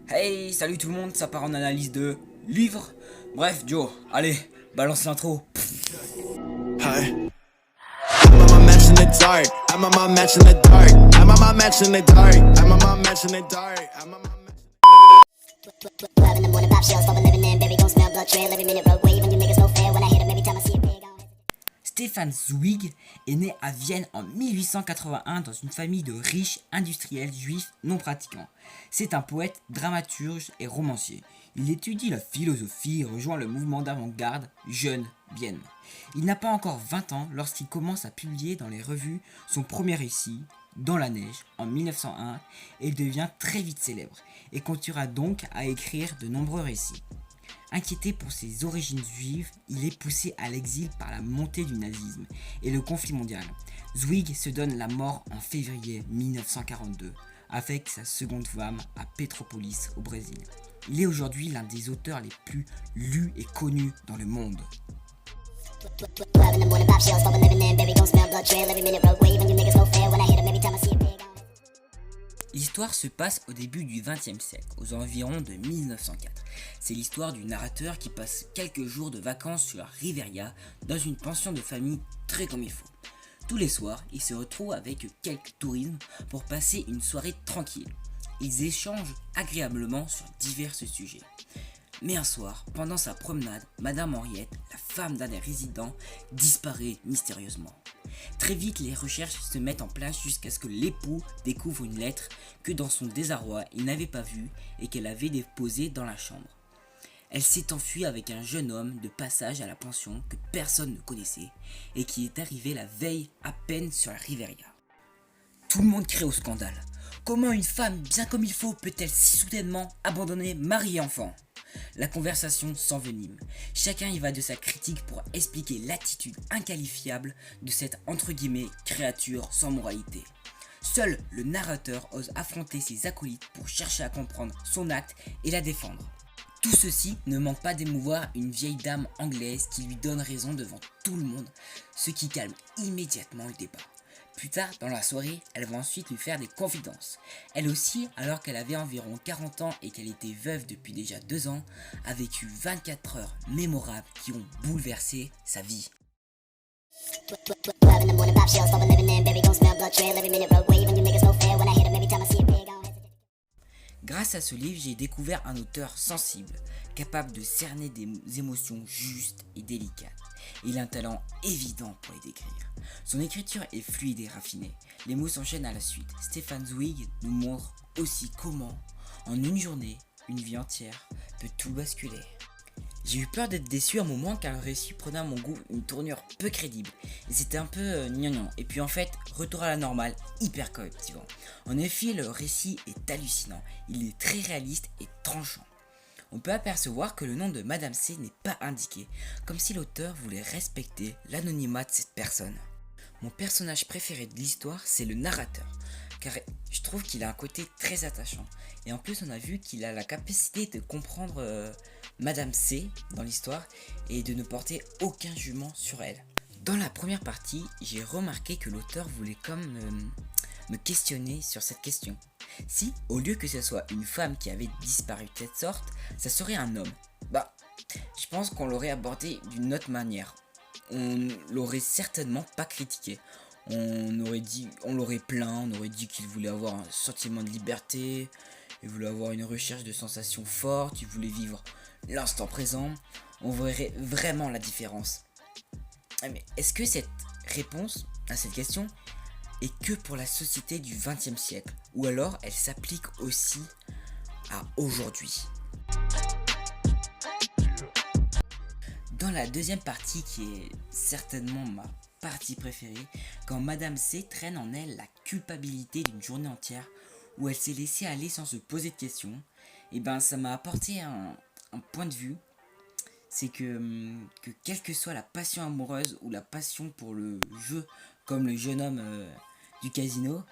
Hey, salut tout le monde, ça part en analyse de livre. Bref, Joe, allez, balance l'intro. Hi. I'm on my match in the dark. I'm on my match in the dark. I'm on my match in the dark. I'm on my match in the dark. I'm on my match. 12 in the morning, pop shells, for a living in, baby, gon' smell blood trail every minute, road wave, and you niggas no fair when I hit 'em every time I see a big on. Stefan Zweig est né à Vienne en 1881 dans une famille de riches industriels juifs non pratiquants. C'est un poète, dramaturge et romancier. Il étudie la philosophie et rejoint le mouvement d'avant-garde Jeune Vienne. Il n'a pas encore 20 ans lorsqu'il commence à publier dans les revues son premier récit, Dans la neige, en 1901, et devient très vite célèbre, et continuera donc à écrire de nombreux récits. Inquiété pour ses origines juives, il est poussé à l'exil par la montée du nazisme et le conflit mondial. Zweig se donne la mort en février 1942 avec sa seconde femme à Petrópolis au Brésil. Il est aujourd'hui l'un des auteurs les plus lus et connus dans le monde. 12 in the morning, pop shells, for a living in, baby, gon' smell blood trail every minute, road wave, and you niggas no fair when I hit 'em every time I see a big on. L'histoire se passe au début du XXe siècle, aux environs de 1904. C'est l'histoire du narrateur qui passe quelques jours de vacances sur la Riviera dans une pension de famille très comme il faut. Tous les soirs, il se retrouve avec quelques touristes pour passer une soirée tranquille. Ils échangent agréablement sur divers sujets. Mais un soir, pendant sa promenade, Madame Henriette, la femme d'un des résidents, disparaît mystérieusement. Très vite, les recherches se mettent en place jusqu'à ce que l'époux découvre une lettre que dans son désarroi, il n'avait pas vue et qu'elle avait déposée dans la chambre. Elle s'est enfuie avec un jeune homme de passage à la pension que personne ne connaissait et qui est arrivé la veille à peine sur la Riviera. Tout le monde crie au scandale. Comment une femme bien comme il faut peut-elle si soudainement abandonner mari et enfant ? La conversation s'envenime. Chacun y va de sa critique pour expliquer l'attitude inqualifiable de cette entre guillemets créature sans moralité. Seul le narrateur ose affronter ses acolytes pour chercher à comprendre son acte et la défendre. Tout ceci ne manque pas d'émouvoir une vieille dame anglaise qui lui donne raison devant tout le monde, ce qui calme immédiatement le débat. Plus tard dans la soirée, elle va ensuite lui faire des confidences. Elle aussi, alors qu'elle avait environ 40 ans et qu'elle était veuve depuis déjà 2 ans, a vécu 24 heures mémorables qui ont bouleversé sa vie. 12 in the morning, pop shells, for a living in, baby, gon' smell blood trail every minute, road wave, and you niggas no fair when I hit 'em every time I see a big on. Grâce à ce livre, j'ai découvert un auteur sensible, capable de cerner des émotions justes et délicates. Il a un talent évident pour les décrire. Son écriture est fluide et raffinée. Les mots s'enchaînent à la suite. Stefan Zweig nous montre aussi comment, en une journée, une vie entière peut tout basculer. J'ai eu peur d'être déçu à un moment car le récit prenait à mon goût une tournure peu crédible. Et c'était un peu gnangnan. Et puis en fait, retour à la normale, hyper captivant. En effet, le récit est hallucinant. Il est très réaliste et tranchant. On peut apercevoir que le nom de Madame C n'est pas indiqué, comme si l'auteur voulait respecter l'anonymat de cette personne. Mon personnage préféré de l'histoire, c'est le narrateur, car je trouve qu'il a un côté très attachant. Et en plus, on a vu qu'il a la capacité de comprendre Madame C dans l'histoire et de ne porter aucun jugement sur elle. Dans la première partie, j'ai remarqué que l'auteur voulait me questionner sur cette question. Si, au lieu que ce soit une femme qui avait disparu de cette sorte, ça serait un homme, je pense qu'on l'aurait abordé d'une autre manière. On l'aurait certainement pas critiqué. On l'aurait plaint, on aurait dit qu'il voulait avoir un sentiment de liberté, il voulait avoir une recherche de sensations fortes, il voulait vivre l'instant présent. On verrait vraiment la différence. Mais est-ce que cette réponse à cette question est que pour la société du XXe siècle, ou alors elle s'applique aussi à aujourd'hui? Dans la deuxième partie, qui est certainement ma partie préférée, quand Madame C traîne en elle la culpabilité d'une journée entière où elle s'est laissée aller sans se poser de questions, et ça m'a apporté un point de vue, c'est que quelle que soit la passion amoureuse ou la passion pour le jeu, comme le jeune homme du casino,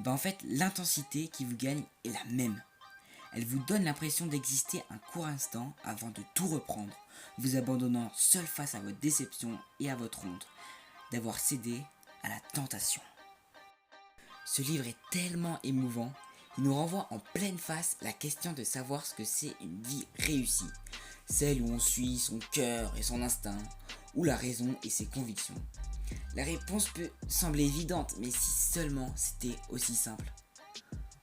en fait l'intensité qui vous gagne est la même. Elle vous donne l'impression d'exister un court instant avant de tout reprendre, vous abandonnant seul face à votre déception et à votre honte d'avoir cédé à la tentation. Ce livre est tellement émouvant Il nous renvoie en pleine face la question de savoir ce que c'est une vie réussie, celle où on suit son cœur et son instinct, ou la raison et ses convictions. La réponse peut sembler évidente, mais si seulement c'était aussi simple.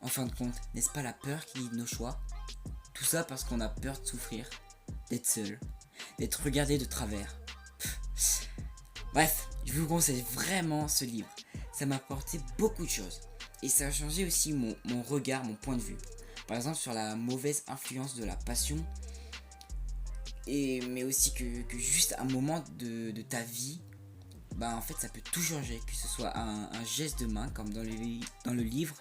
En fin de compte, n'est-ce pas la peur qui guide nos choix? Tout ça parce qu'on a peur de souffrir, d'être seul, d'être regardé de travers. Bref, je vous conseille vraiment ce livre. Ça m'a apporté beaucoup de choses. Et ça a changé aussi mon regard, mon point de vue. Par exemple sur la mauvaise influence de la passion. Mais aussi que juste un moment de ta vie, bah en fait ça peut tout changer. Que ce soit un geste de main comme dans le livre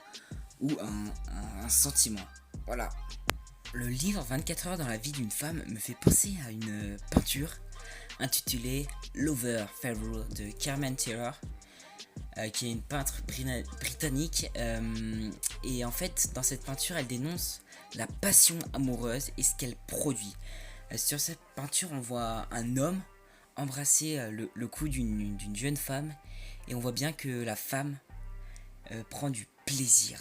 ou un sentiment. Voilà. Le livre 24 heures dans la vie d'une femme me fait penser à une peinture intitulée Lover Pharaoh de Carmen Taylor, qui est une peintre britannique. Et en fait, dans cette peinture, elle dénonce la passion amoureuse et ce qu'elle produit. Sur cette peinture, on voit un homme embrasser le cou d'une jeune femme, et on voit bien que la femme prend du plaisir